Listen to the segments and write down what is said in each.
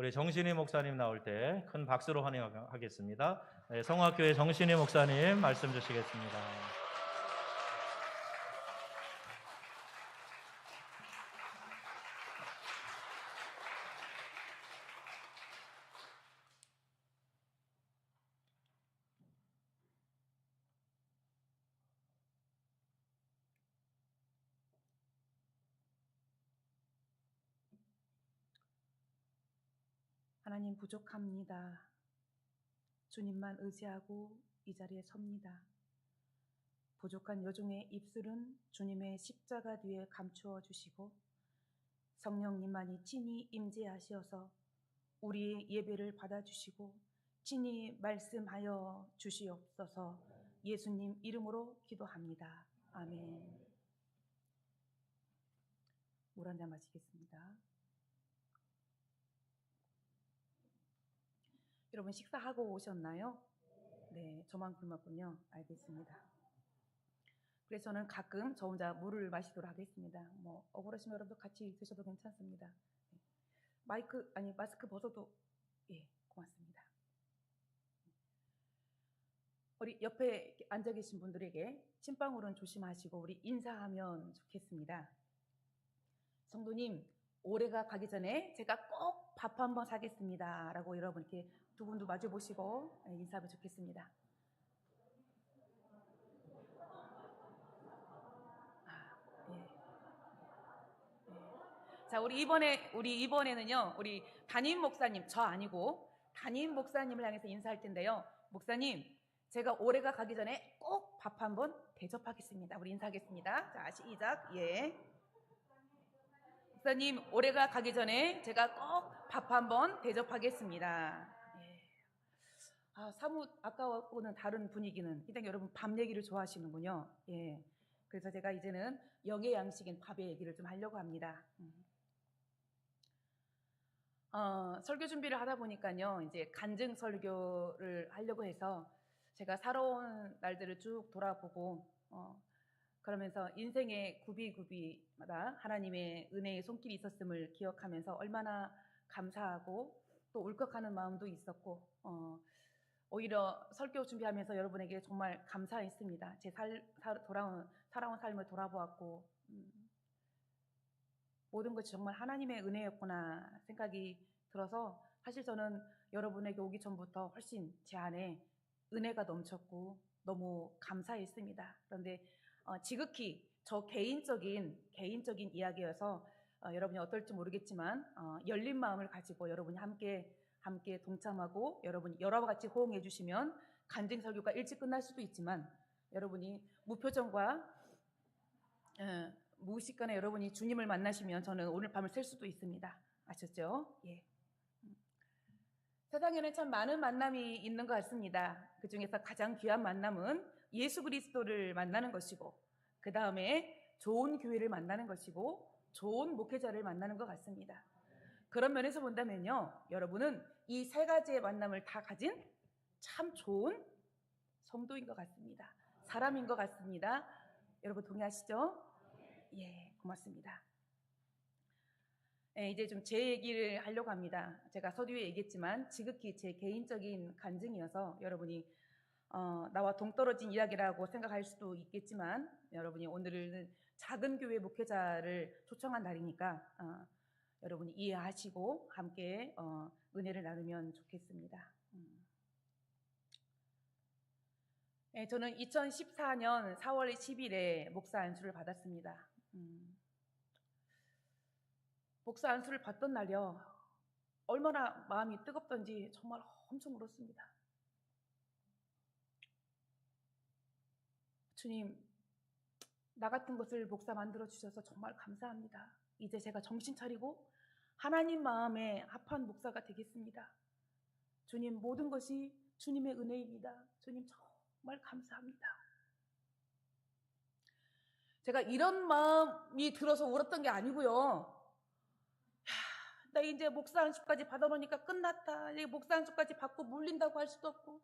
우리 정신희 목사님 나올 때 큰 박수로 환영하겠습니다. 네, 성화교회 정신희 목사님 말씀 주시겠습니다. 하나님 부족합니다. 주님만 의지하고 이 자리에 섭니다. 부족한 여종의 입술은 주님의 십자가 뒤에 감추어 주시고 성령님만이 친히 임재하시어서 우리의 예배를 받아주시고 친히 말씀하여 주시옵소서. 예수님 이름으로 기도합니다. 아멘. 물 한 잔 마시겠습니다. 여러분 식사하고 오셨나요? 네, 저만 굶었군요. 알겠습니다. 그래서 저는 가끔 저 혼자 물을 마시도록 하겠습니다. 뭐 억울하시면 여러분도 같이 드셔도 괜찮습니다. 마스크 벗어도 고맙습니다. 우리 옆에 앉아 계신 분들에게 침방울은 조심하시고 우리 인사하면 좋겠습니다. 성도님, 올해가 가기 전에 제가 꼭 밥 한번 사겠습니다 라고 여러분 이렇게 두 분도 마주 보시고 인사하면 좋겠습니다. 자, 우리 이번에는요, 우리 담임 목사님, 저 아니고 담임 목사님을 향해서 인사할 텐데요. 목사님, 제가 올해가 가기 전에 꼭 밥 한번 대접하겠습니다. 우리 인사하겠습니다. 자, 시작. 예. 목사님, 올해가 가기 전에 제가 꼭 밥 한번 대접하겠습니다. 예. 사뭇 아까와는 다른 분위기는 일단 여러분 밥 얘기를 좋아하시는군요. 예. 그래서 제가 이제는 영의 양식인 밥의 얘기를 좀 하려고 합니다. 설교 준비를 하다 보니까요, 이제 간증 설교를 하려고 해서 제가 살아온 날들을 쭉 돌아보고 그러면서 인생의 구비구비마다 하나님의 은혜의 손길이 있었음을 기억하면서 얼마나 감사하고 또 울컥하는 마음도 있었고 오히려 설교 준비하면서 여러분에게 정말 감사했습니다. 제 살아온 삶을 돌아보았고 모든 것이 정말 하나님의 은혜였구나 생각이 들어서 사실 저는 여러분에게 오기 전부터 훨씬 제 안에 은혜가 넘쳤고 너무 감사했습니다. 그런데 지극히 저 개인적인 이야기여서 여러분이 어떨지 모르겠지만 열린 마음을 가지고 여러분이 함께 동참하고 여러분이 여러와 같이 호응해 주시면 간증 설교가 일찍 끝날 수도 있지만 여러분이 무표정과 무의식간에 여러분이 주님을 만나시면 저는 오늘 밤을 샐 수도 있습니다. 아셨죠? 예. 세상에는 참 많은 만남이 있는 것 같습니다. 그 중에서 가장 귀한 만남은 예수 그리스도를 만나는 것이고 그 다음에 좋은 교회를 만나는 것이고 좋은 목회자를 만나는 것 같습니다. 그런 면에서 본다면요, 여러분은 이 세 가지의 만남을 다 가진 참 좋은 성도인 것 같습니다. 사람인 것 같습니다. 여러분 동의하시죠? 예, 고맙습니다. 이제 좀 제 얘기를 하려고 합니다. 제가 서두에 얘기했지만 지극히 제 개인적인 간증이어서 여러분이 나와 동떨어진 이야기라고 생각할 수도 있겠지만 여러분이 오늘은 작은 교회 목회자를 초청한 날이니까 여러분이 이해하시고 함께 은혜를 나누면 좋겠습니다. 저는 2014년 4월 10일에 목사 안수를 받았습니다. 목사 안수를 받던 날요, 얼마나 마음이 뜨겁던지 정말 엄청 울었습니다. 주님, 나 같은 것을 목사 만들어 주셔서 정말 감사합니다. 이제 제가 정신 차리고 하나님 마음에 합한 목사가 되겠습니다. 주님, 모든 것이 주님의 은혜입니다. 주님 정말 감사합니다. 제가 이런 마음이 들어서 울었던 게 아니고요, 나 이제 목사 안수까지 받아놓으니까 끝났다. 목사 안수까지 받고 물린다고 할 수도 없고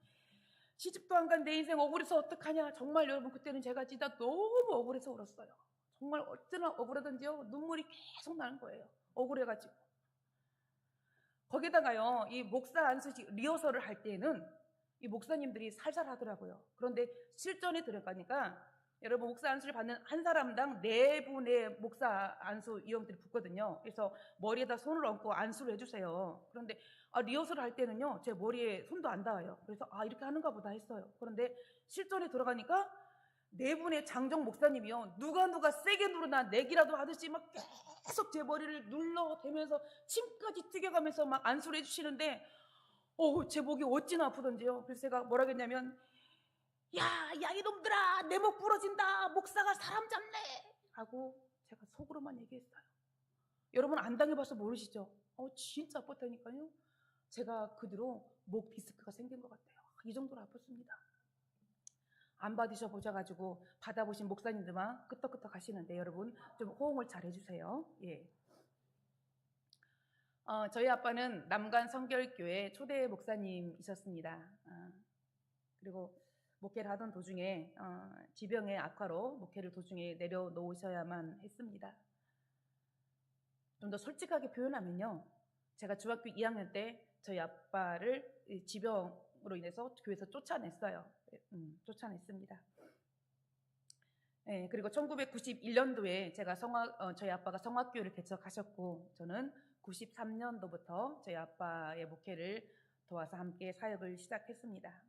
시집도 안 간 내 인생 억울해서 어떡하냐. 정말 여러분 그때는 제가 진짜 너무 억울해서 울었어요. 정말 어쩌나 억울하던지요, 눈물이 계속 나는 거예요. 억울해가지고. 거기다가요, 이 목사 안수식 리허설을 할 때에는 이 목사님들이 살살 하더라고요. 그런데 실전에 들어가니까 여러분, 목사 안수를 받는 한 사람당 4분의 목사 안수 위원들이 붙거든요. 그래서 머리에다 손을 얹고 안수를 해주세요. 그런데 리허설을 할 때는요, 제 머리에 손도 안 닿아요. 그래서 이렇게 하는가 보다 했어요. 그런데 실전에 들어가니까 4분의 장정 목사님이요, 누가 세게 누르나 내기라도 하듯이 막 계속 제 머리를 눌러대면서 침까지 튀겨가면서 막 안수를 해주시는데 제 목이 어찌나 아프던지요. 그래서 제가 뭐라 그랬냐면, 야 이놈들아, 내 목 부러진다, 목사가 사람 잡네 하고 제가 속으로만 얘기했어요. 여러분 안 당해봐서 모르시죠? 진짜 아팠다니까요. 제가 그 뒤로 목 디스크가 생긴 것 같아요. 이 정도로 아팠습니다. 안 받으셔 보셔가지고 받아보신 목사님들만 끄떡끄떡 하시는데 여러분 좀 호응을 잘 해주세요. 예. 저희 아빠는 남간 성결교회 초대 목사님이셨습니다. 그리고 목회를 하던 도중에 지병의 악화로 목회를 도중에 내려놓으셔야만 했습니다. 좀 더 솔직하게 표현하면요, 제가 중학교 2학년 때 저희 아빠를 지병으로 인해서 교회에서 쫓아냈어요. 쫓아냈습니다. 네, 그리고 1991년도에 저희 아빠가 성악교회를 개척하셨고, 저는 93년도부터 저희 아빠의 목회를 도와서 함께 사역을 시작했습니다.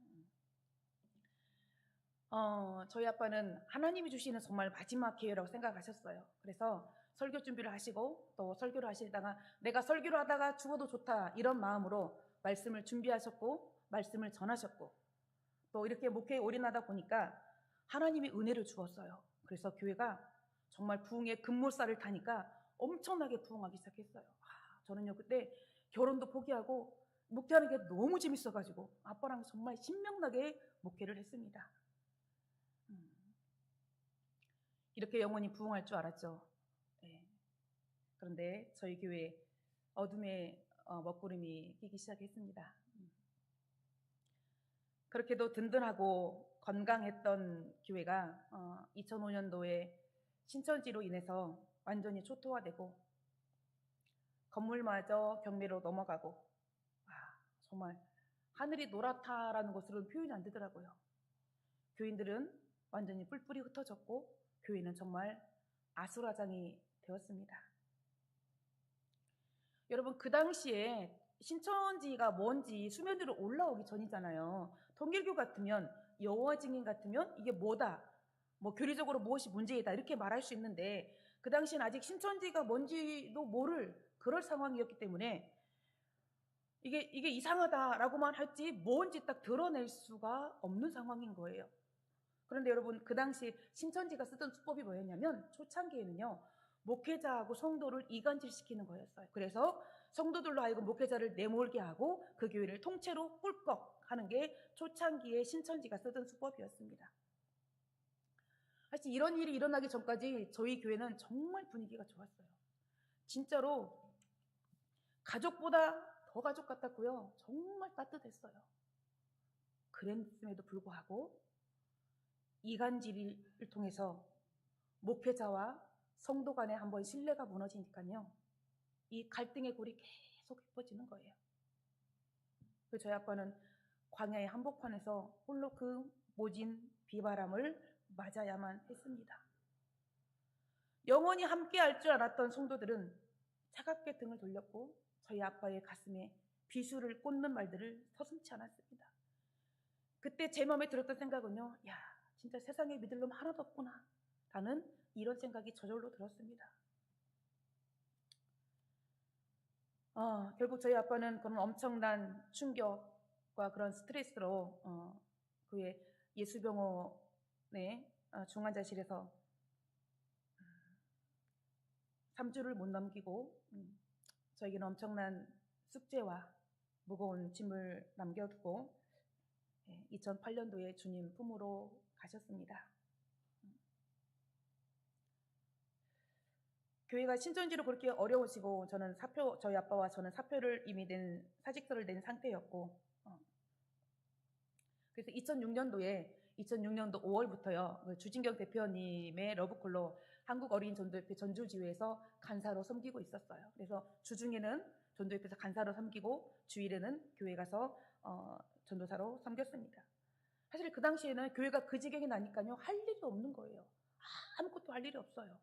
저희 아빠는 하나님이 주시는 정말 마지막 기회라고 생각하셨어요. 그래서 설교 준비를 하시고 또 설교를 하시다가 내가 설교를 하다가 죽어도 좋다, 이런 마음으로 말씀을 준비하셨고 말씀을 전하셨고, 또 이렇게 목회에 올인하다 보니까 하나님이 은혜를 주었어요. 그래서 교회가 정말 부흥의 급물살을 타니까 엄청나게 부흥하기 시작했어요. 저는요, 그때 결혼도 포기하고 목회하는 게 너무 재밌어가지고 아빠랑 정말 신명나게 목회를 했습니다. 이렇게 영원히 부흥할 줄 알았죠. 네. 그런데 저희 교회에 어둠의 먹구름이 끼기 시작했습니다. 그렇게도 든든하고 건강했던 교회가 2005년도에 신천지로 인해서 완전히 초토화되고 건물마저 경매로 넘어가고, 정말 하늘이 노랗다라는 것으로는 표현이 안 되더라고요. 교인들은 완전히 뿔뿔이 흩어졌고 교회는 정말 아수라장이 되었습니다. 여러분, 그 당시에 신천지가 뭔지 수면 위로 올라오기 전이잖아요. 통일교 같으면, 여호와 증인 같으면 이게 뭐다, 뭐 교리적으로 무엇이 문제이다 이렇게 말할 수 있는데, 그 당시엔 아직 신천지가 뭔지도 모를 그럴 상황이었기 때문에 이게 이상하다라고만 할지 뭔지 딱 드러낼 수가 없는 상황인 거예요. 그런데 여러분, 그 당시 신천지가 쓰던 수법이 뭐였냐면, 초창기에는요, 목회자하고 성도를 이간질시키는 거였어요. 그래서 성도들로 하여금 목회자를 내몰게 하고 그 교회를 통째로 꿀꺽 하는 게 초창기에 신천지가 쓰던 수법이었습니다. 사실 이런 일이 일어나기 전까지 저희 교회는 정말 분위기가 좋았어요. 진짜로 가족보다 더 가족 같았고요. 정말 따뜻했어요. 그랬음에도 불구하고 이간질을 통해서 목회자와 성도 간에 한번 신뢰가 무너지니까요, 이 갈등의 골이 계속 깊어지는 거예요. 그래서 저희 아빠는 광야의 한복판에서 홀로 그 모진 비바람을 맞아야만 했습니다. 영원히 함께 할 줄 알았던 성도들은 차갑게 등을 돌렸고 저희 아빠의 가슴에 비수를 꽂는 말들을 서슴지 않았습니다. 그때 제 마음에 들었던 생각은요, 진짜 세상에 믿을 놈 하나도 없구나 라는 이런 생각이 저절로 들었습니다. 결국 저희 아빠는 그런 엄청난 충격과 그런 스트레스로 그의 예수병원의 중환자실에서 3주를 못 넘기고 저에게는 엄청난 숙제와 무거운 짐을 남겨두고 2008년도에 주님 품으로 가셨습니다. 교회가 신천지로 그렇게 어려우시고 저희 아빠와 저는 사표를 이미 사직서를 낸 상태였고, 그래서 2006년도 5월부터요, 주진경 대표님의 러브콜로 한국 어린이 전도협회 전주지회에서 간사로 섬기고 있었어요. 그래서 주중에는 전도협회에서 간사로 섬기고 주일에는 교회 가서 전도사로 섬겼습니다. 사실 그 당시에는 교회가 그 지경이 나니까요, 할 일이 없는 거예요. 아무것도 할 일이 없어요.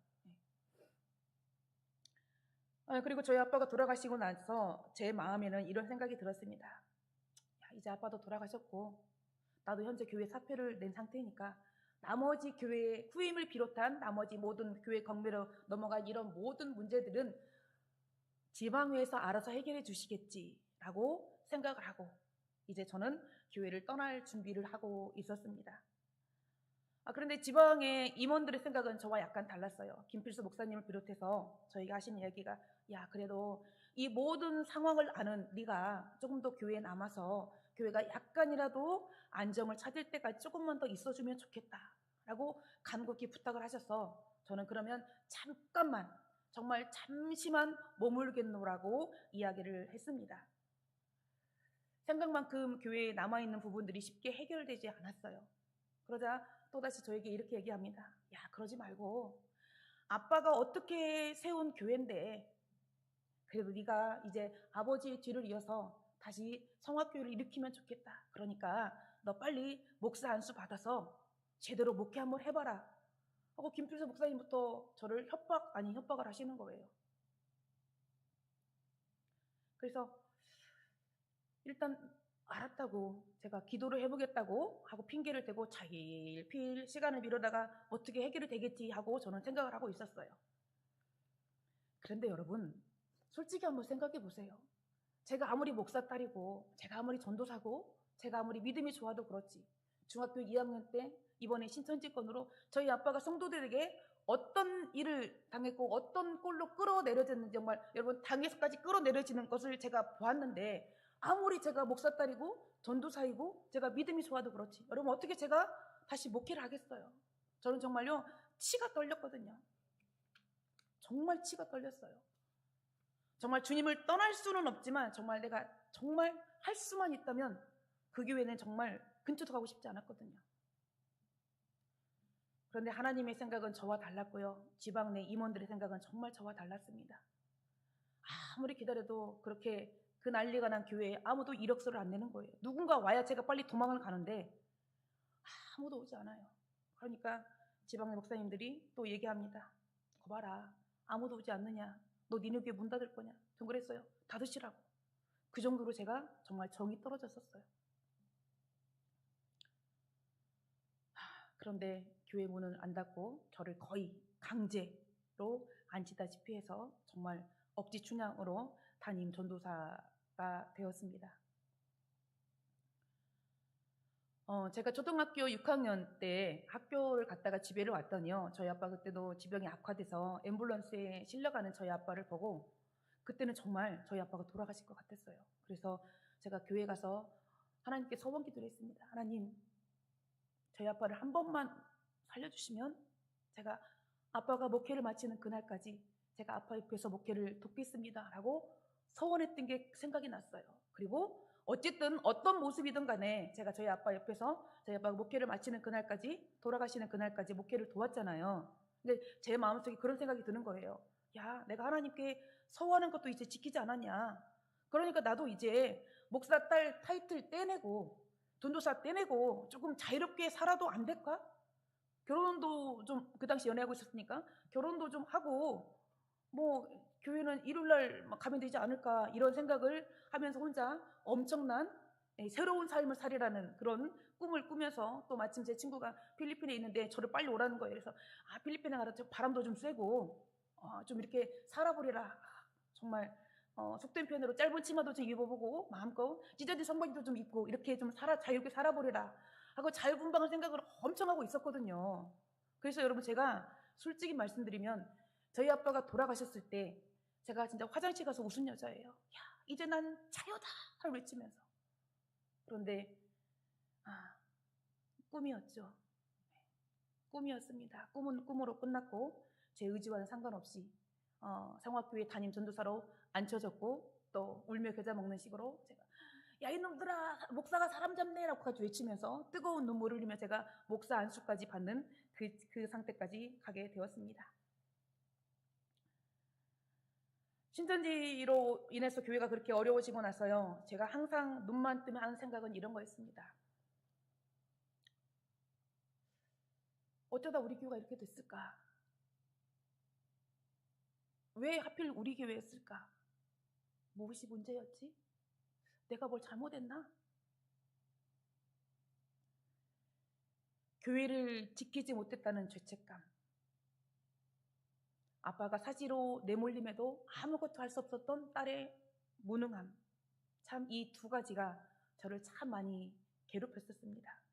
그리고 저희 아빠가 돌아가시고 나서 제 마음에는 이런 생각이 들었습니다. 야, 이제 아빠도 돌아가셨고 나도 현재 교회 사표를 낸 상태니까 나머지 교회의 후임을 비롯한 나머지 모든 교회 경매로 넘어간 이런 모든 문제들은 지방회에서 알아서 해결해 주시겠지라고 생각을 하고 이제 저는 교회를 떠날 준비를 하고 있었습니다. 그런데 지방의 임원들의 생각은 저와 약간 달랐어요. 김필수 목사님을 비롯해서 저희가 하신 이야기가, 야, 그래도 이 모든 상황을 아는 네가 조금 더 교회에 남아서 교회가 약간이라도 안정을 찾을 때까지 조금만 더 있어주면 좋겠다라고 간곡히 부탁을 하셔서 저는 그러면 잠깐만, 정말 잠시만 머물겠노라고 이야기를 했습니다. 생각만큼 교회에 남아있는 부분들이 쉽게 해결되지 않았어요. 그러자 또다시 저에게 이렇게 얘기합니다. 야, 그러지 말고 아빠가 어떻게 세운 교회인데 그래도 네가 이제 아버지의 뒤를 이어서 다시 성화교회를 일으키면 좋겠다. 그러니까 너 빨리 목사 안수 받아서 제대로 목회 한번 해봐라 하고 김필수 목사님부터 저를 협박 아닌 협박을 하시는 거예요. 그래서 일단 알았다고 제가 기도를 해보겠다고 하고 핑계를 대고 자일필 시간을 미루다가 어떻게 해결이 되겠지 하고 저는 생각을 하고 있었어요. 그런데 여러분, 솔직히 한번 생각해 보세요. 제가 아무리 목사 딸이고 제가 아무리 전도사고 제가 아무리 믿음이 좋아도 그렇지 중학교 2학년 때 이번에 신천지 건으로 저희 아빠가 성도들에게 어떤 일을 당했고 어떤 꼴로 끌어내려졌는지 정말 여러분 당에서까지 끌어내려지는 것을 제가 보았는데 아무리 제가 목사 딸이고 전도사이고 제가 믿음이 좋아도 그렇지 여러분 어떻게 제가 다시 목회를 하겠어요. 저는 정말요 치가 떨렸거든요. 정말 치가 떨렸어요. 정말 주님을 떠날 수는 없지만 정말 내가 정말 할 수만 있다면 그 교회는 정말 근처도 가고 싶지 않았거든요. 그런데 하나님의 생각은 저와 달랐고요. 지방 내 임원들의 생각은 정말 저와 달랐습니다. 아무리 기다려도 그렇게 그 난리가 난 교회에 아무도 이력서를 안 내는 거예요. 누군가 와야 제가 빨리 도망을 가는데 아무도 오지 않아요. 그러니까 지방의 목사님들이 또 얘기합니다. 거 봐라. 아무도 오지 않느냐. 너 니네 교회 문 닫을 거냐. 전 그랬어요. 닫으시라고. 그 정도로 제가 정말 정이 떨어졌었어요. 그런데 교회 문을 안 닫고 저를 거의 강제로 앉히다시피 해서 정말 억지 춘향으로 담임 전도사가 되었습니다. 제가 초등학교 6학년 때 학교를 갔다가 집에를 왔더니요. 저희 아빠 그때도 지병이 악화돼서 앰뷸런스에 실려가는 저희 아빠를 보고 그때는 정말 저희 아빠가 돌아가실 것 같았어요. 그래서 제가 교회 가서 하나님께 소원 기도를 했습니다. 하나님, 저희 아빠를 한 번만 살려주시면 제가 아빠가 목회를 마치는 그날까지 제가 아빠 옆에서 목회를 돕겠습니다 라고 소원했던 게 생각이 났어요. 그리고 어쨌든 어떤 모습이든 간에 제가 저희 아빠 옆에서 저희 아빠가 목회를 마치는 그날까지 돌아가시는 그날까지 목회를 도왔잖아요. 근데 제 마음속에 그런 생각이 드는 거예요. 야, 내가 하나님께 서원한 것도 이제 지키지 않았냐. 그러니까 나도 이제 목사 딸 타이틀 떼내고 전도사 떼내고 조금 자유롭게 살아도 안 될까? 결혼도 좀 그 당시 연애하고 있었으니까 결혼도 좀 하고 뭐 교회는 일요일날 가면 되지 않을까 이런 생각을 하면서 혼자 엄청난 새로운 삶을 살이라는 그런 꿈을 꾸면서 또 마침 제 친구가 필리핀에 있는데 저를 빨리 오라는 거예요. 그래서 필리핀에 가서 바람도 좀 쐬고 좀 이렇게 살아보리라. 정말 속된 표현으로 짧은 치마도 좀 입어보고 마음껏 찢어진 성바지도 좀 입고 이렇게 좀 자유롭게 살아보리라 하고 자유분방한 생각을 엄청 하고 있었거든요. 그래서 여러분 제가 솔직히 말씀드리면 저희 아빠가 돌아가셨을 때 제가 진짜 화장실 가서 웃은 여자예요. 야, 이제 난 자유다! 를 외치면서. 그런데 꿈이었죠. 꿈이었습니다. 꿈은 꿈으로 끝났고 제 의지와는 상관없이 성화교회 담임 전도사로 앉혀졌고 또 울며 겨자 먹는 식으로 제가 야 이놈들아 목사가 사람 잡네 라고 같이 외치면서 뜨거운 눈물을 흘리며 제가 목사 안수까지 받는 그 상태까지 가게 되었습니다. 신천지로 인해서 교회가 그렇게 어려워지고 나서요, 제가 항상 눈만 뜨면 하는 생각은 이런 거였습니다. 어쩌다 우리 교회가 이렇게 됐을까? 왜 하필 우리 교회였을까? 무엇이 문제였지? 내가 뭘 잘못했나? 교회를 지키지 못했다는 죄책감, 아빠가 사지로 내몰림에도 아무것도 할 수 없었던 딸의 무능함, 참 이 두 가지가 저를 참 많이 괴롭혔었습니다.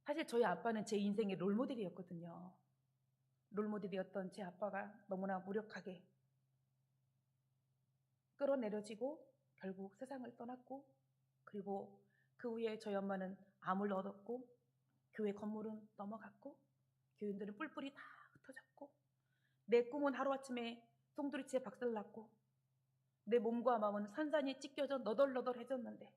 사실 저희 아빠는 제 인생의 롤모델이었거든요. 롤모델이었던 제 아빠가 너무나 무력하게 끌어내려지고 결국 세상을 떠났고, 그리고 그 후에 저희 엄마는 암을 얻었고, 교회 건물은 넘어갔고, 교인들은 뿔뿔이 다 흩어졌고, 내 꿈은 하루아침에 송두리째 박살났고, 내 몸과 마음은 산산이 찢겨져 너덜너덜해졌는데,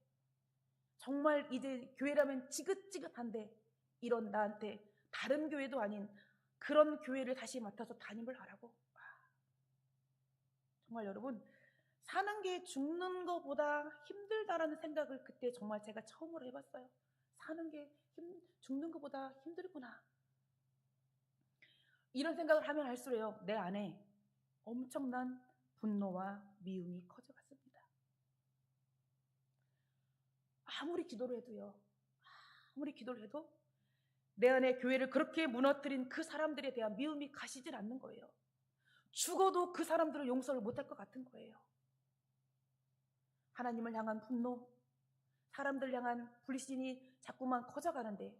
정말 이제 교회라면 지긋지긋한데 이런 나한테 다른 교회도 아닌 그런 교회를 다시 맡아서 담임을 하라고. 정말 여러분, 사는 게 죽는 것보다 힘들다라는 생각을 그때 정말 제가 처음으로 해봤어요. 사는 게 죽는 것보다 힘들구나. 이런 생각을 하면 할수록 내 안에 엄청난 분노와 미움이 커져갔습니다. 아무리 기도를 해도 내 안에 교회를 그렇게 무너뜨린 그 사람들에 대한 미움이 가시질 않는 거예요. 죽어도 그 사람들을 용서를 못할 것 같은 거예요. 하나님을 향한 분노, 사람들 향한 불신이 자꾸만 커져가는데,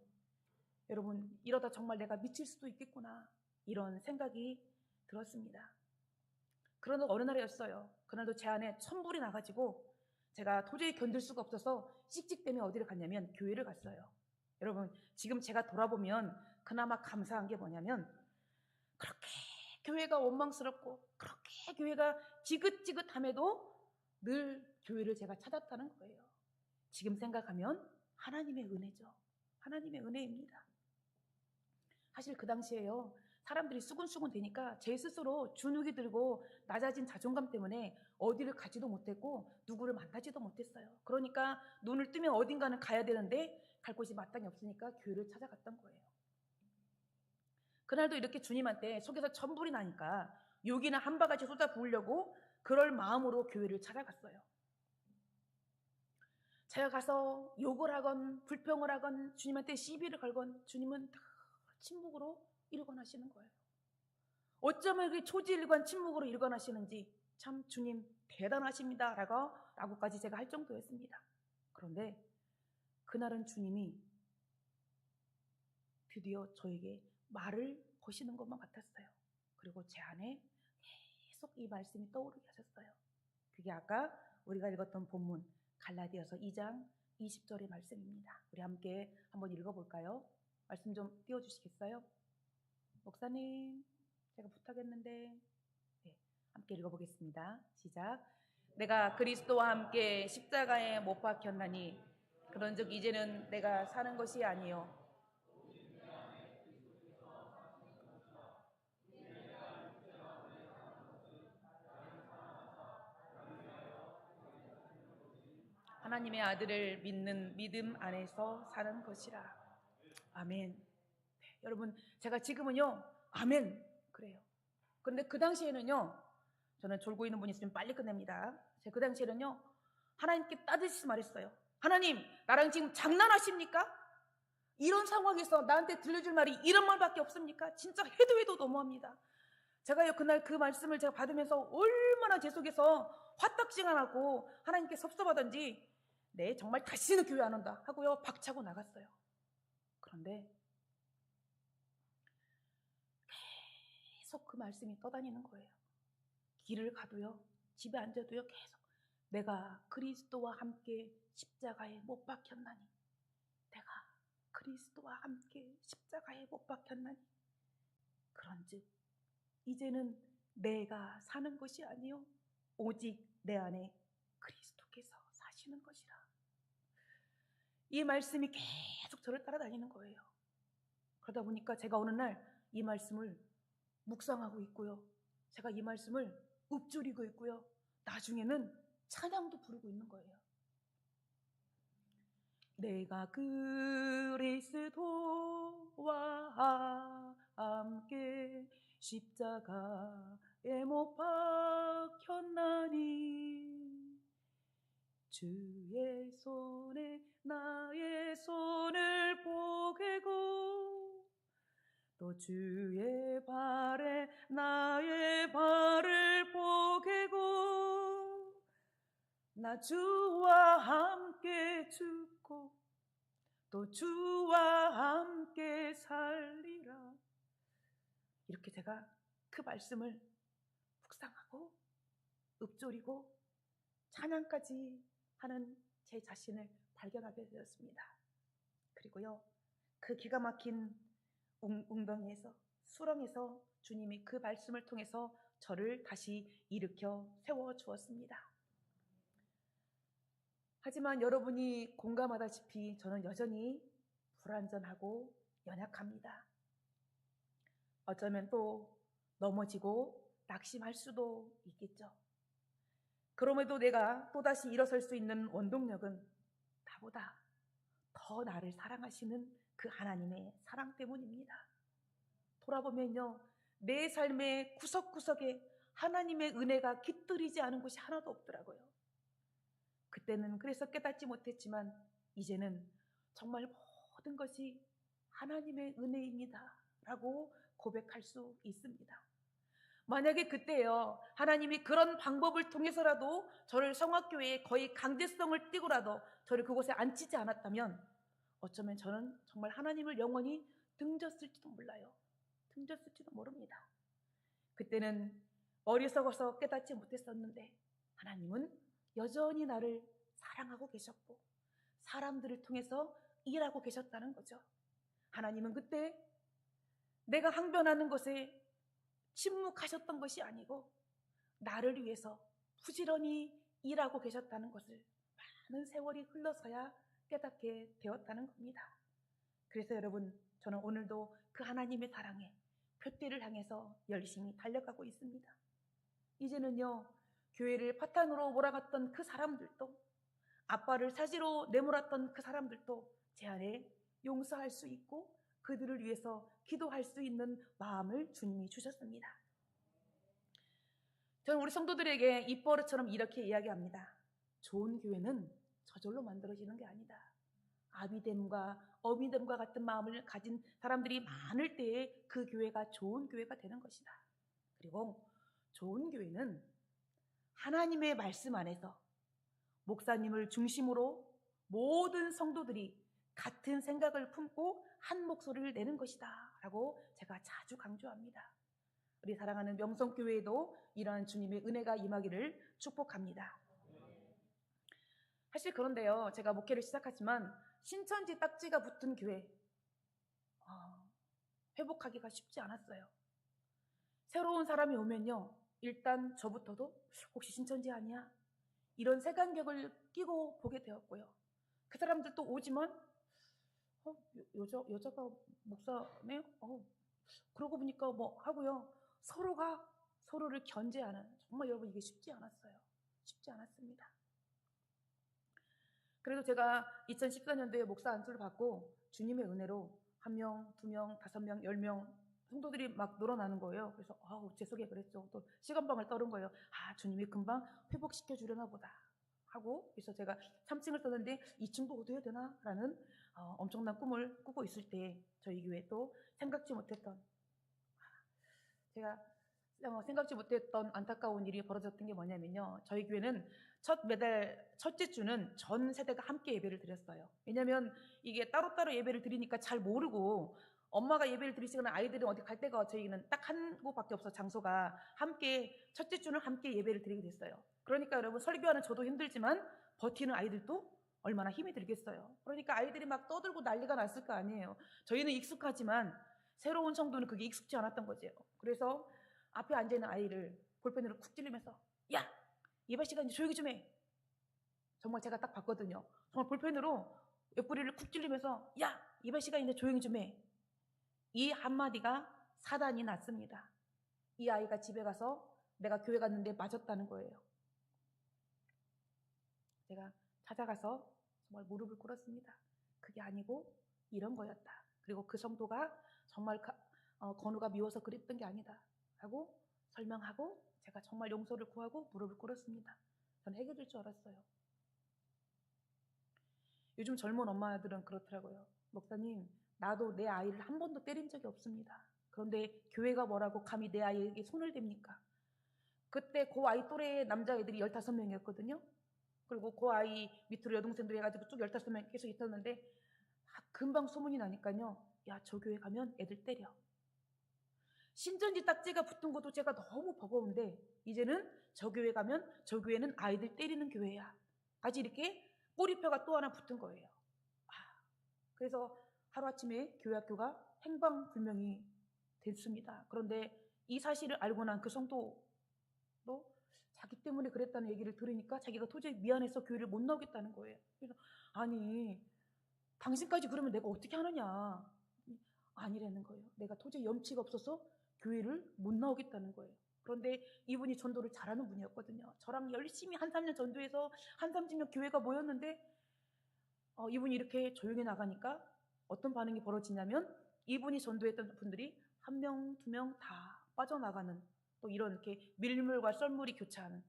여러분, 이러다 정말 내가 미칠 수도 있겠구나, 이런 생각이 들었습니다. 그러나 어느 날이었어요. 그날도 제 안에 천불이 나가지고 제가 도저히 견딜 수가 없어서 씩씩 때문에 어디를 갔냐면 교회를 갔어요. 여러분, 지금 제가 돌아보면 그나마 감사한 게 뭐냐면, 그렇게 교회가 원망스럽고 그렇게 교회가 지긋지긋함에도 늘 교회를 제가 찾았다는 거예요. 지금 생각하면 하나님의 은혜죠. 하나님의 은혜입니다. 사실 그 당시에요, 사람들이 수군수군 되니까 제 스스로 주눅이 들고 낮아진 자존감 때문에 어디를 가지도 못했고 누구를 만나지도 못했어요. 그러니까 눈을 뜨면 어딘가는 가야 되는데 갈 곳이 마땅히 없으니까 교회를 찾아갔던 거예요. 그날도 이렇게 주님한테 속에서 천불이 나니까 욕이나 한 바가지 쏟아 부으려고 그럴 마음으로 교회를 찾아갔어요. 제가 가서 욕을 하건 불평을 하건 주님한테 시비를 걸건 주님은 다 침묵으로 일관하시는 거예요. 어쩌면 그 초지일관 침묵으로 일관하시는지 참 주님 대단하십니다 라고까지 제가 할 정도였습니다. 그런데 그날은 주님이 드디어 저에게 말을 거시는 것만 같았어요. 그리고 제 안에 계속 이 말씀이 떠오르게 하셨어요. 그게 아까 우리가 읽었던 본문 갈라디아서 2장 20절의 말씀입니다. 우리 함께 한번 읽어볼까요? 말씀 좀 띄워주시겠어요? 목사님, 제가 부탁했는데. 네, 함께 읽어보겠습니다. 시작. 내가 그리스도와 함께 십자가에 못 박혔나니 그런즉 이제는 내가 사는 것이 아니요 하나님의 아들을 믿는 믿음 안에서 사는 것이라. 아멘. 네, 여러분, 제가 지금은요 아멘 그래요. 그런데 그 당시에는요, 저는 졸고 있는 분이 있으면 빨리 끝냅니다. 제가 그 당시에는요 하나님께 따뜻이 말했어요. 하나님, 나랑 지금 장난하십니까? 이런 상황에서 나한테 들려줄 말이 이런 말밖에 없습니까? 진짜 해도 너무합니다. 제가요 그날 그 말씀을 제가 받으면서 얼마나 제 속에서 화딱지가 나고 하나님께 섭섭하던지, 네, 정말 다시는 교회 안 온다 하고요 박차고 나갔어요. 그런데 계속 그 말씀이 떠다니는 거예요. 길을 가도요, 집에 앉아도요, 계속 내가 그리스도와 함께 십자가에 못 박혔나니, 내가 그리스도와 함께 십자가에 못 박혔나니, 그런즉 이제는 내가 사는 것이 아니요 오직 내 안에 그리스도께서 사시는 것이라. 이 말씀이 계속 저를 따라다니는 거예요. 그러다 보니까 제가 어느 날 이 말씀을 묵상하고 있고요, 제가 이 말씀을 읊조리고 있고요. 나중에는 찬양도 부르고 있는 거예요. 내가 그리스도와 함께 십자가에 못 박혔나니 주의 손에 나의 손을 보개고 또 주의 발에 나의 발을 보개고 나 주와 함께 죽고 또 주와 함께 살리라. 이렇게 제가 그 말씀을 묵상하고 읊조리고 찬양까지 하는 제 자신을 발견하게 되었습니다. 그리고요, 그 기가 막힌 웅덩이에서, 수렁에서 주님이 그 말씀을 통해서 저를 다시 일으켜 세워주었습니다. 하지만 여러분이 공감하다시피 저는 여전히 불완전하고 연약합니다. 어쩌면 또 넘어지고 낙심할 수도 있겠죠. 그럼에도 내가 또다시 일어설 수 있는 원동력은 나보다 더 나를 사랑하시는 그 하나님의 사랑 때문입니다. 돌아보면요, 내 삶의 구석구석에 하나님의 은혜가 깃들이지 않은 곳이 하나도 없더라고요. 그때는 그래서 깨닫지 못했지만 이제는 정말 모든 것이 하나님의 은혜입니다 라고 고백할 수 있습니다. 만약에 그때요, 하나님이 그런 방법을 통해서라도 저를 성악교회에 거의 강제성을 띠고라도 저를 그곳에 앉히지 않았다면 어쩌면 저는 정말 하나님을 영원히 등졌을지도 몰라요. 등졌을지도 모릅니다. 그때는 어리석어서 깨닫지 못했었는데 하나님은 여전히 나를 사랑하고 계셨고 사람들을 통해서 일하고 계셨다는 거죠. 하나님은 그때 내가 항변하는 것에 침묵하셨던 것이 아니고 나를 위해서 부지런히 일하고 계셨다는 것을 많은 세월이 흘러서야 깨닫게 되었다는 겁니다. 그래서 여러분, 저는 오늘도 그 하나님의 사랑에 표대를 향해서 열심히 달려가고 있습니다. 이제는요, 교회를 파탄으로 몰아갔던 그 사람들도, 아빠를 사지로 내몰았던 그 사람들도 제 안에 용서할 수 있고 그들을 위해서 기도할 수 있는 마음을 주님이 주셨습니다. 저는 우리 성도들에게 입버릇처럼 이렇게 이야기합니다. 좋은 교회는 저절로 만들어지는 게 아니다. 아비됨과 어미됨과 같은 마음을 가진 사람들이 많을 때에 그 교회가 좋은 교회가 되는 것이다. 그리고 좋은 교회는 하나님의 말씀 안에서 목사님을 중심으로 모든 성도들이 같은 생각을 품고 한 목소리를 내는 것이다 라고 제가 자주 강조합니다. 우리 사랑하는 명성교회에도 이러한 주님의 은혜가 임하기를 축복합니다. 사실 그런데요, 제가 목회를 시작하지만 신천지 딱지가 붙은 교회 회복하기가 쉽지 않았어요. 새로운 사람이 오면요, 일단 저부터도 혹시 신천지 아니야? 이런 색안경을 끼고 보게 되었고요. 그 사람들도 오지만 여자가 목사네요? 그러고 보니까 뭐 하고요. 서로가 서로를 견제하는, 정말 여러분 이게 쉽지 않았어요. 쉽지 않았습니다. 그래도 제가 2014년도에 목사 안수를 받고 주님의 은혜로 1명, 2명, 5명, 10명 성도들이 막 늘어나는 거예요. 그래서 제 속에 그랬죠. 또 시간방을 떠는 거예요. 주님이 금방 회복시켜 주려나 보다 하고, 그래서 제가 3층을 썼는데 2층도 얻어야 되나? 라는 엄청난 꿈을 꾸고 있을 때 저희 교회 또 생각지 못했던 안타까운 일이 벌어졌던 게 뭐냐면요, 저희 교회는 첫째 주는 전 세대가 함께 예배를 드렸어요. 왜냐하면 이게 따로따로 예배를 드리니까 잘 모르고, 엄마가 예배를 드리시거나 아이들은 어디 갈 데가 저희는 딱 한 곳밖에 없어, 장소가. 함께 첫째 주는 함께 예배를 드리게 됐어요. 그러니까 여러분, 설교하는 저도 힘들지만 버티는 아이들도 얼마나 힘이 들겠어요. 그러니까 아이들이 막 떠들고 난리가 났을 거 아니에요. 저희는 익숙하지만 새로운 성도는 그게 익숙지 않았던 거죠. 그래서 앞에 앉아있는 아이를 볼펜으로 쿡 찔리면서, 야! 예배 시간인데 조용히 좀 해! 정말 제가 딱 봤거든요. 정말 볼펜으로 옆구리를 쿡 찔리면서, 야! 예배 시간인데 조용히 좀 해! 이 한마디가 사단이 났습니다. 이 아이가 집에 가서 내가 교회 갔는데 맞았다는 거예요. 제가 찾아가서 정말 무릎을 꿇었습니다. 그게 아니고 이런 거였다. 그리고 그 성도가 정말 건우가 미워서 그랬던 게 아니다 하고 설명하고 제가 정말 용서를 구하고 무릎을 꿇었습니다. 저는 해결될 줄 알았어요. 요즘 젊은 엄마들은 그렇더라고요. 목사님, 나도 내 아이를 한 번도 때린 적이 없습니다. 그런데 교회가 뭐라고 감히 내 아이에게 손을 댑니까? 그때 그 아이 또래 남자애들이 15명이었거든요. 그리고 그 아이 밑으로 여동생들 해가지고 쭉 15명 계속 있었는데 금방 소문이 나니까요. 야, 저 교회 가면 애들 때려. 신천지 딱지가 붙은 것도 제가 너무 버거운데 이제는 저 교회 가면 저 교회는 아이들 때리는 교회야. 까지 이렇게 꼬리표가 또 하나 붙은 거예요. 그래서 하루아침에 교회 학교가 행방불명이 됐습니다. 그런데 이 사실을 알고 난 그 성도도 자기 때문에 그랬다는 얘기를 들으니까 자기가 도저히 미안해서 교회를 못 나오겠다는 거예요. 그래서 아니 당신까지 그러면 내가 어떻게 하느냐. 아니라는 거예요. 내가 도저히 염치가 없어서 교회를 못 나오겠다는 거예요. 그런데 이분이 전도를 잘하는 분이었거든요. 저랑 열심히 한 3년 전도해서 한 30년 교회가 모였는데 이분이 이렇게 조용히 나가니까 어떤 반응이 벌어지냐면 이분이 전도했던 분들이 1명, 2명 다 빠져나가는 또 이런 이렇게 밀물과 썰물이 교차하는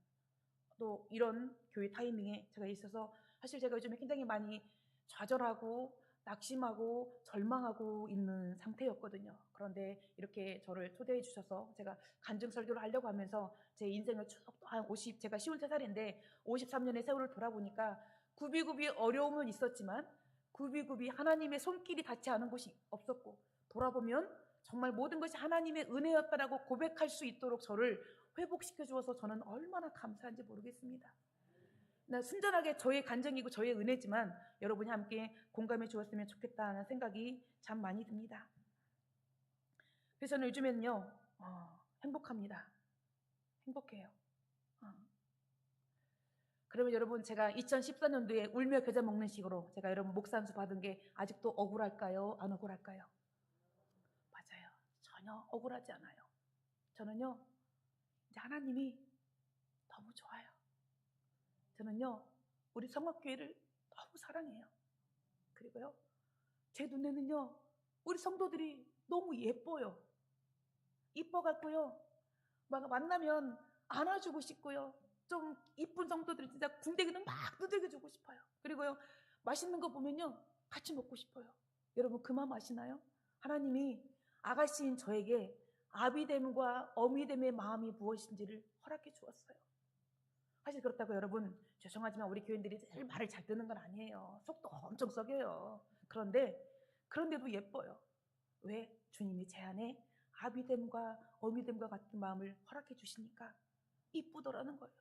또 이런 교회 타이밍에 제가 있어서 사실 제가 요즘에 굉장히 많이 좌절하고 낙심하고 절망하고 있는 상태였거든요. 그런데 이렇게 저를 초대해 주셔서 제가 간증 설교를 하려고 하면서 제 인생을 쭉 한 50, 제가 53살인데 53년의 세월을 돌아보니까 굽이굽이 어려움은 있었지만 굽이굽이 하나님의 손길이 닿지 않은 곳이 없었고 돌아보면 정말 모든 것이 하나님의 은혜였다라고 고백할 수 있도록 저를 회복시켜 주어서 저는 얼마나 감사한지 모르겠습니다. 순전하게 저의 간증이고 저의 은혜지만 여러분이 함께 공감해 주었으면 좋겠다는 생각이 참 많이 듭니다. 그래서 저는 요즘에는요 행복합니다. 행복해요. 그러면 여러분 제가 2014년도에 울며 겨자 먹는 식으로 제가 여러분 목사 안수 받은 게 아직도 억울할까요? 안 억울할까요? 맞아요. 전혀 억울하지 않아요. 저는요 이제 하나님이 너무 좋아요. 저는요 우리 성악교회를 너무 사랑해요. 그리고요 제 눈에는요 우리 성도들이 너무 예뻐요. 이뻐갖고요 막 만나면 안아주고 싶고요 좀 이쁜 성도들 진짜 궁뎅이는 막 두들겨주고 싶어요. 그리고요 맛있는 거 보면요 같이 먹고 싶어요. 여러분 그 마음 아시나요? 하나님이 아가씨인 저에게 아비됨과 어미됨의 마음이 무엇인지를 허락해 주었어요. 사실 그렇다고 여러분 죄송하지만 우리 교인들이 제일 말을 잘 듣는 건 아니에요. 속도 엄청 썩여요. 그런데도 예뻐요. 왜? 주님이 제 안에 아비됨과 어미됨과 같은 마음을 허락해 주시니까 이쁘더라는 거예요.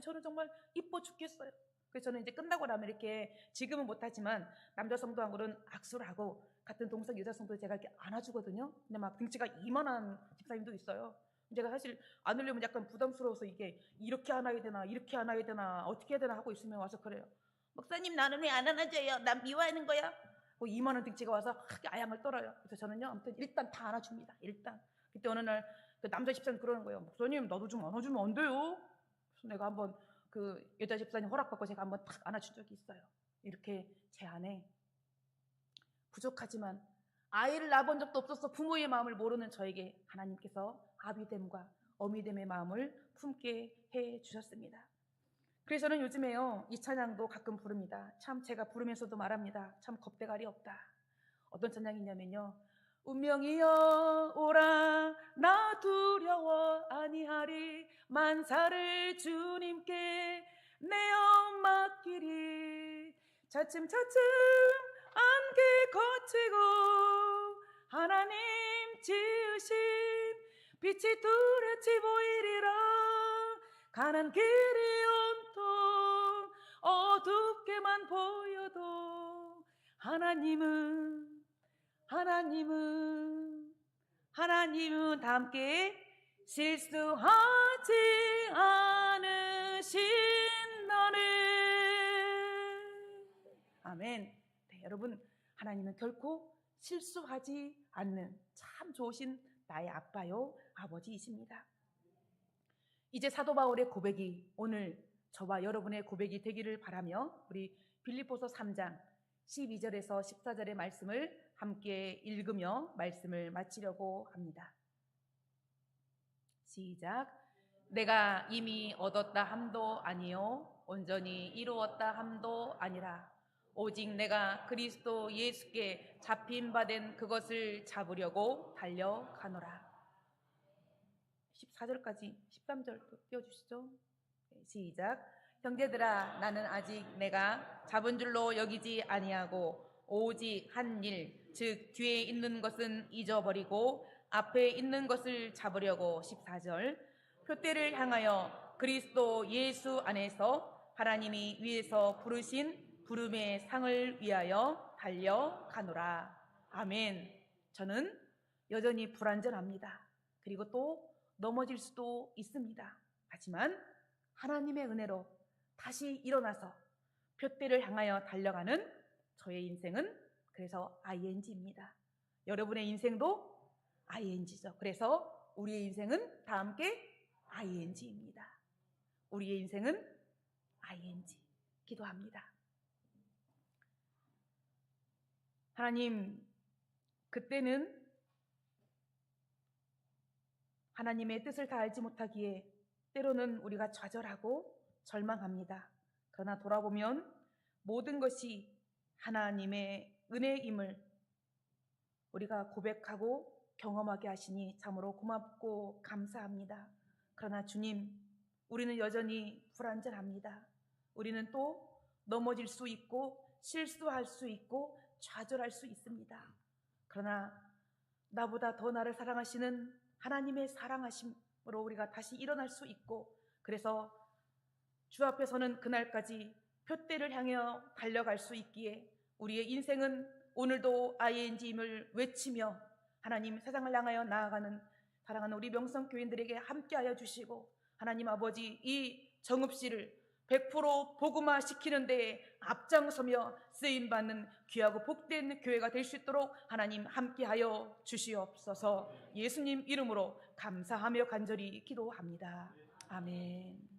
저는 정말 이뻐 죽겠어요. 그래서 저는 이제 끝나고 나면 이렇게 지금은 못하지만 남자 성도하고는 악수를 하고 같은 동성 여자 성도 제가 이렇게 안아주거든요. 근데 막 등치가 이만한 집사님도 있어요. 제가 사실 안으려면 약간 부담스러워서 이게 이렇게 안아야 되나 이렇게 안아야 되나 어떻게 해야 되나 하고 있으면 와서 그래요. 목사님 나는 왜 안 안아줘요? 난 미워하는 거야? 이만한 등치가 와서 아양을 떨어요. 그래서 저는요 아무튼 일단 다 안아줍니다. 일단 그때 어느 날 그 남자 집사님 그러는 거예요. 목사님 나도 좀 안아주면 안 돼요? 그래서 내가 한번 그 여자 집사님 허락받고 제가 한번 탁 안아준 적이 있어요. 이렇게 제 안에 부족하지만 아이를 낳아본 적도 없어서 부모의 마음을 모르는 저에게 하나님께서 아비됨과 어미됨의 마음을 품게 해 주셨습니다. 그래서 저는 요즘에요 이 찬양도 가끔 부릅니다. 참 제가 부르면서도 말합니다. 참 겁대가리 없다. 어떤 찬양이냐면요 운명이여 오라 나 두려워 아니하리 만사를 주님께 내어 맡기리 차츰차츰 안개 거치고 하나님 지으신 빛이 뚜렷이 보이리라 가는 길이 온통 어둡게만 보여도 하나님은 다 함께 실수하지 않으신 너는 아멘. 네, 여러분 하나님은 결코 실수하지 않는 참 좋으신 나의 아빠요 아버지이십니다. 이제 사도 바울의 고백이 오늘 저와 여러분의 고백이 되기를 바라며 우리 빌립보서 3장 12절에서 14절의 말씀을 함께 읽으며 말씀을 마치려고 합니다. 시작. 내가 이미 얻었다 함도 아니요 온전히 이루었다 함도 아니라 오직 내가 그리스도 예수께 잡힌 바 된 그것을 잡으려고 달려가노라. 14절까지 13절도 띄워주시죠. 시작. 형제들아, 나는 아직 내가 잡은 줄로 여기지 아니하고 오직 한 일, 즉 뒤에 있는 것은 잊어버리고 앞에 있는 것을 잡으려고. 14절. 표대를 향하여 그리스도 예수 안에서 하나님이 위에서 부르신 부름의 상을 위하여 달려가노라. 아멘. 저는 여전히 불완전합니다. 그리고 또 넘어질 수도 있습니다. 하지만 하나님의 은혜로 다시 일어나서 표대를 향하여 달려가는 저의 인생은 그래서 ING입니다. 여러분의 인생도 ING죠. 그래서 우리의 인생은 다 함께 ING입니다. 우리의 인생은 ING. 기도합니다. 하나님, 그때는 하나님의 뜻을 다 알지 못하기에 때로는 우리가 좌절하고 절망합니다. 그러나 돌아보면 모든 것이 하나님의 은혜임을 우리가 고백하고 경험하게 하시니 참으로 고맙고 감사합니다. 그러나 주님, 우리는 여전히 불완전합니다. 우리는 또 넘어질 수 있고 실수할 수 있고 좌절할 수 있습니다. 그러나 나보다 더 나를 사랑하시는 하나님의 사랑하심으로 우리가 다시 일어날 수 있고, 그래서 주 앞에서는 그날까지 표대를 향해 달려갈 수 있기에 우리의 인생은 오늘도 ING임을 외치며 하나님 세상을 향하여 나아가는 사랑하는 우리 명성교인들에게 함께하여 주시고, 하나님 아버지 이 정읍시를 100% 복음화시키는 데에 앞장서며 쓰임받는 귀하고 복된 교회가 될 수 있도록 하나님 함께하여 주시옵소서. 예수님 이름으로 감사하며 간절히 기도합니다. 아멘.